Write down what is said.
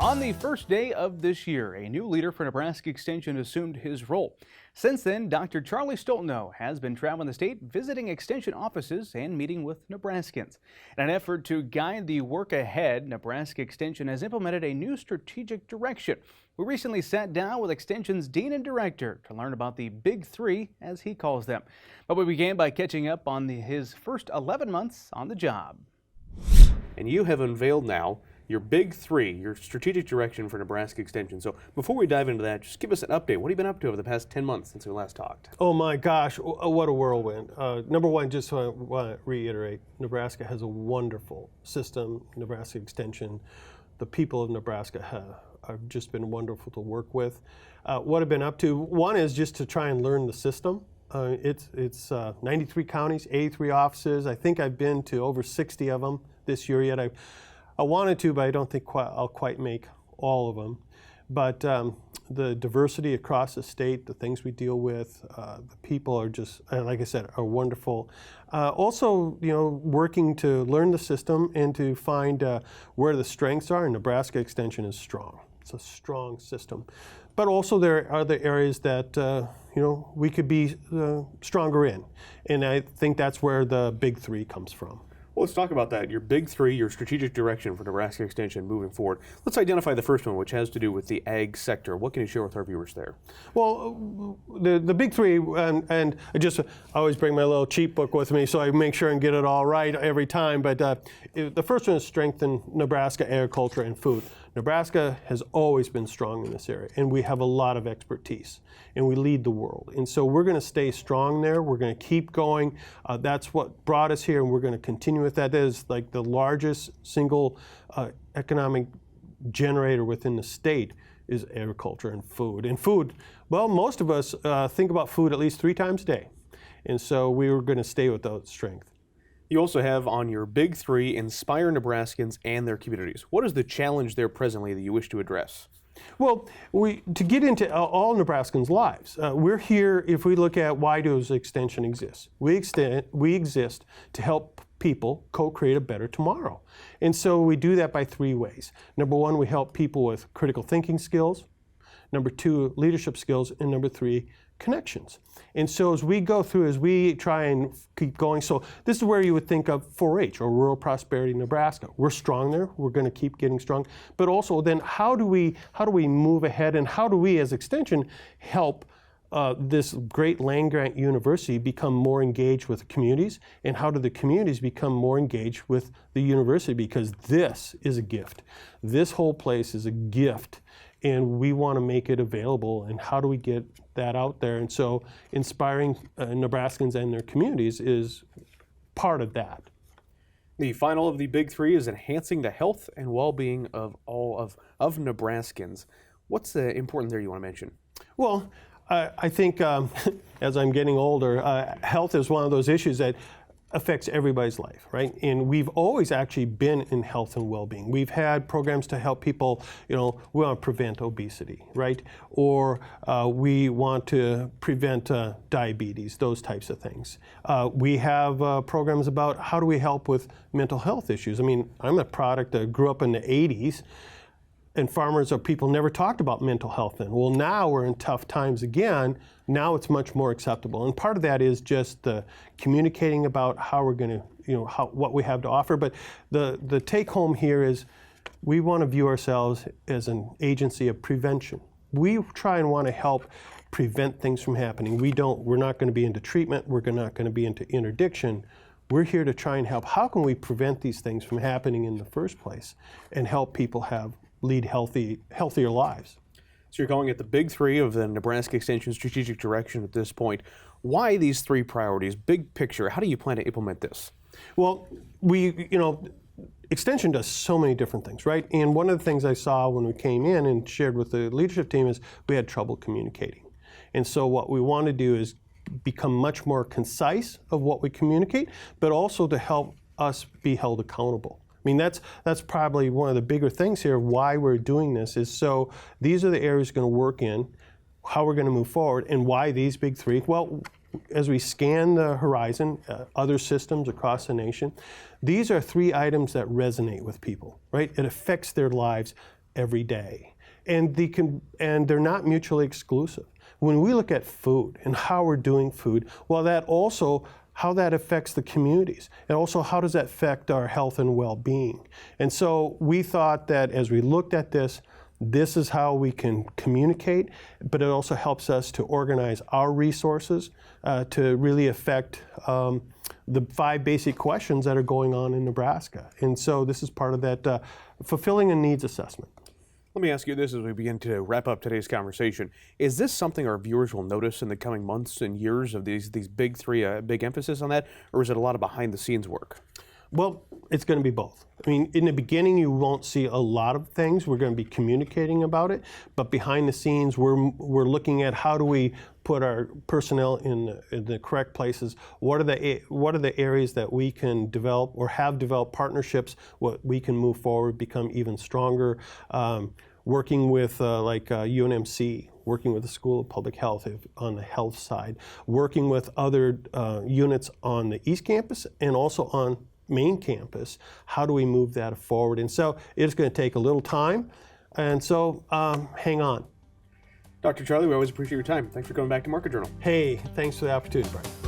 On the first day of this year, a new leader for Nebraska Extension assumed his role. Since then, Dr. Charlie Stoltenow has been traveling the state, visiting Extension offices and meeting with Nebraskans. In an effort to guide the work ahead, Nebraska Extension has implemented a new strategic direction. We recently sat down with Extension's Dean and Director to learn about the Big Three, as he calls them. But we began by catching up on his first 11 months on the job. And you have unveiled now your Big Three, your strategic direction for Nebraska Extension. So before we dive into that, just give us an update. What have you been up to over the past 10 months since we last talked? Oh my gosh, what a whirlwind. Number one, just want to reiterate, Nebraska has a wonderful system, Nebraska Extension. The people of Nebraska have just been wonderful to work with. What I've been up to, one is just to try and learn the system. It's 93 counties, 83 offices. I think I've been to over 60 of them this year yet. I wanted to, but I don't think I'll quite make all of them. But the diversity across the state, the things we deal with, the people are just, like I said, are wonderful. Also, working to learn the system and to find where the strengths are. And Nebraska Extension is strong. It's a strong system. But also there are other areas that we could be stronger in. And I think that's where the Big Three comes from. Well, let's talk about that. Your Big Three, your strategic direction for Nebraska Extension moving forward. Let's identify the first one, which has to do with the ag sector. What can you share with our viewers there? Well, the Big Three, and I always bring my little cheat book with me, so I make sure and get it all right every time. But the first one is strengthen Nebraska agriculture and food. Nebraska has always been strong in this area, and we have a lot of expertise, and we lead the world. And so we're going to stay strong there. We're going to keep going. That's what brought us here, and we're going to continue with that. That is like the largest single economic generator within the state is agriculture and food. And food, well, most of us think about food at least 3 times a day. And so we were going to stay with that strength. You also have on your Big Three, inspire Nebraskans and their communities. What is the challenge there presently that you wish to address? Well, to get into all Nebraskans' lives, we're here, if we look at why does Extension exist? We exist to help people co-create a better tomorrow. And so we do that by 3 ways. Number 1, we help people with critical thinking skills. Number 2, leadership skills. And number 3, connections. And so as we go through, as we try and keep going, so this is where you would think of 4-H or Rural Prosperity Nebraska. We're strong there. We're going to keep getting strong. But also then how do we move ahead, and how do we as Extension help this great land-grant university become more engaged with the communities, and how do the communities become more engaged with the university? Because this is a gift. This whole place is a gift, and we want to make it available. And how do we get that out there? And so inspiring Nebraskans and their communities is part of that. The final of the Big Three is enhancing the health and well-being of all of Nebraskans. What's important there you want to mention? Well, I think as I'm getting older, health is one of those issues that affects everybody's life, right? And we've always actually been in health and well-being. We've had programs to help people, we want to prevent obesity, right? Or we want to prevent diabetes, those types of things. We have programs about how do we help with mental health issues. I mean, I'm a product that grew up in the 80s, and farmers or people never talked about mental health then. Well, now we're in tough times again. Now it's much more acceptable. And part of that is just communicating about how we're going to, what we have to offer. But the take home here is we want to view ourselves as an agency of prevention. We try and want to help prevent things from happening. We're not going to be into treatment. We're not going to be into interdiction. We're here to try and help. How can we prevent these things from happening in the first place and help people lead healthier lives? So you're calling it the Big Three of the Nebraska Extension strategic direction at this point. Why these 3 priorities? Big picture, how do you plan to implement this? Well, Extension does so many different things, right? And one of the things I saw when we came in and shared with the leadership team is we had trouble communicating. And so what we want to do is become much more concise of what we communicate, but also to help us be held accountable. I mean, that's probably one of the bigger things here, why we're doing this, is so these are the areas we're going to work in, how we're going to move forward, and why these Big Three. Well, as we scan the horizon, other systems across the nation, these are 3 items that resonate with people, right? It affects their lives every day. And they're not mutually exclusive. When we look at food and how we're doing food, well, that also how that affects the communities, and also how does that affect our health and well-being. And so we thought that as we looked at this is how we can communicate, but it also helps us to organize our resources to really affect the 5 basic questions that are going on in Nebraska. And so this is part of that fulfilling a needs assessment. Let me ask you this as we begin to wrap up today's conversation. Is this something our viewers will notice in the coming months and years of these big 3, big emphasis on that, or is it a lot of behind-the-scenes work? Well, it's going to be both. I mean, in the beginning, you won't see a lot of things. We're going to be communicating about it, but behind the scenes, we're looking at how do we put our personnel in the correct places. What are the areas that we can develop or have developed partnerships? What we can move forward, become even stronger. Working with UNMC, working with the School of Public Health on the health side, working with other units on the East Campus and also on main campus. How do we move that forward? And so it's going to take a little time, and so hang on. Dr. Charlie, we always appreciate your time. Thanks for coming back to Market Journal. Hey, thanks for the opportunity, Brian.